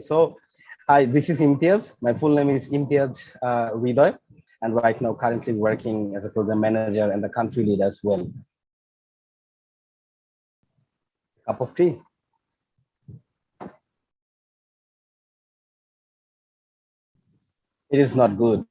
So, hi, this is Imtiaz. My full name is Imtiaz Ridoy, and right now currently working as a program manager and the country lead as well. Cup of tea. It is not good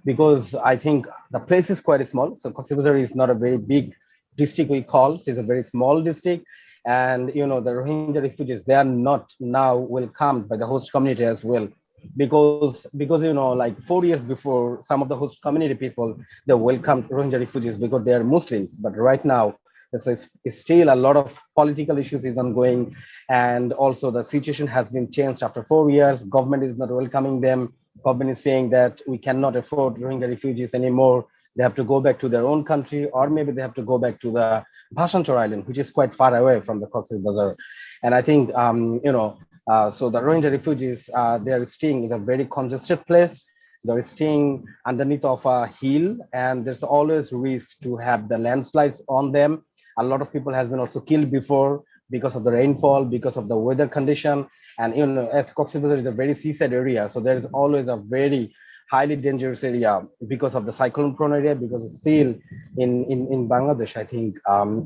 because I think the place is quite small. So Cox's Bazar is not a very big district we call. So it's a very small district. And the Rohingya refugees, they are not now welcomed by the host community as well. Because like 4 years before, some of the host community people, they welcomed Rohingya refugees because they are Muslims. But right now, it's still a lot of political issues is ongoing. And also the situation has been changed after 4 years. Government is not welcoming them. Government is saying that we cannot afford Rohingya refugees anymore. They have to go back to their own country, or maybe they have to go back to the Bhasanchar Island, which is quite far away from the Cox's Bazar. And I think, so the Rohingya refugees, they are staying in a very congested place. They're staying underneath of a hill, and there's always risk to have the landslides on them. A lot of people has been also killed before because of the rainfall, because of the weather condition. And as Cox's Bazar is a very seaside area, so there is always a very highly dangerous area because of the cyclone prone area, because still in Bangladesh, I think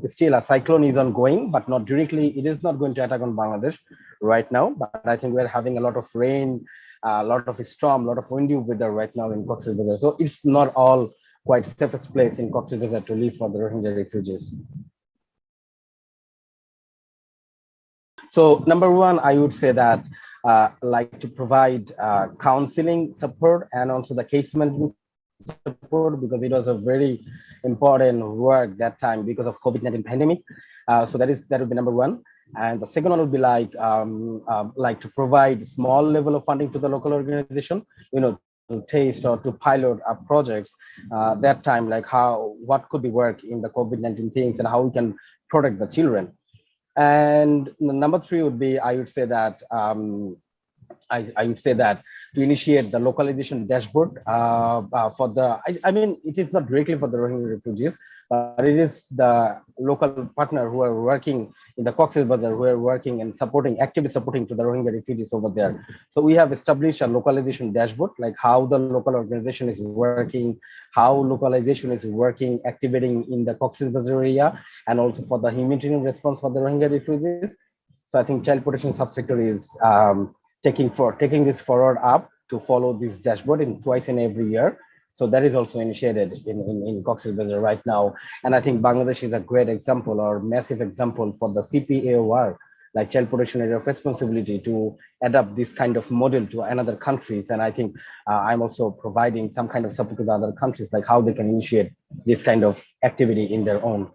still a cyclone is ongoing, but not directly, it is not going to attack on Bangladesh right now. But I think we're having a lot of rain, a lot of storm, a lot of windy weather right now in Cox's Bazar. So it's not all quite safest place in Cox's Bazar to live for the Rohingya refugees. So number one, I would say that like to provide counseling support and also the case management support, because it was a very important work that time because of COVID-19 pandemic. So that would be number one. And the second one would be like to provide small level of funding to the local organization, to taste or to pilot our projects that time, like what could be work in the COVID-19 things and how we can protect the children. And number three would be, I would say that I would say that to initiate the localization dashboard for the, I mean, it is not directly for the Rohingya refugees, but it is the local partner who are working in the Cox's Bazar, who are working and actively supporting to the Rohingya refugees over there. So we have established a localization dashboard, like how the local organization is working, how localization is working, activating in the Cox's Bazar area, and also for the humanitarian response for the Rohingya refugees. So I think child protection subsector is taking this forward up to follow this dashboard in twice in every year. So that is also initiated in Cox's Bazar right now. And I think Bangladesh is a great example or massive example for the CPAOR, like child protection area of responsibility, to adapt this kind of model to another countries. And I think I'm also providing some kind of support to the other countries, like how they can initiate this kind of activity in their own.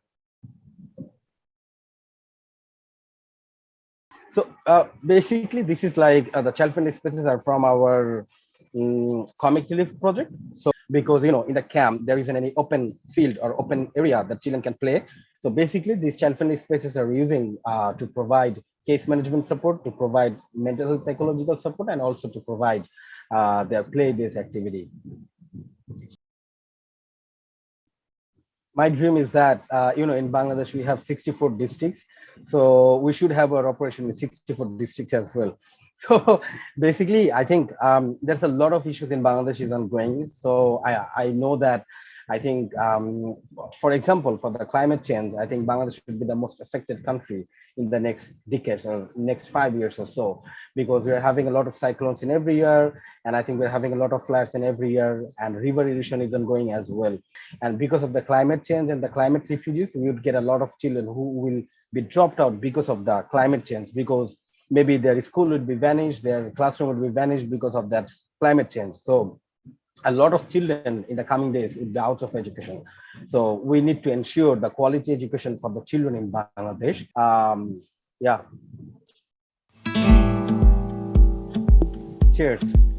So basically, this is like the child-friendly spaces are from our comic relief project. So because in the camp there isn't any open field or open area that children can play. So basically, these child-friendly spaces are using to provide case management support, to provide mental health psychological support, and also to provide their play-based activity. My dream is that in Bangladesh we have 64 districts, so we should have our operation in 64 districts as well. So basically, I think there's a lot of issues in Bangladesh is ongoing. So I know that I think, for example, for the climate change, I think Bangladesh should be the most affected country in the next decades or next 5 years or so, because we're having a lot of cyclones in every year. And I think we're having a lot of floods in every year, and river erosion is ongoing as well. And because of the climate change and the climate refugees, we would get a lot of children who will be dropped out because of the climate change, because maybe their school would be vanished, their classroom would be vanished because of that climate change. So a lot of children in the coming days will be out of education. So we need to ensure the quality education for the children in Bangladesh. Yeah. Cheers.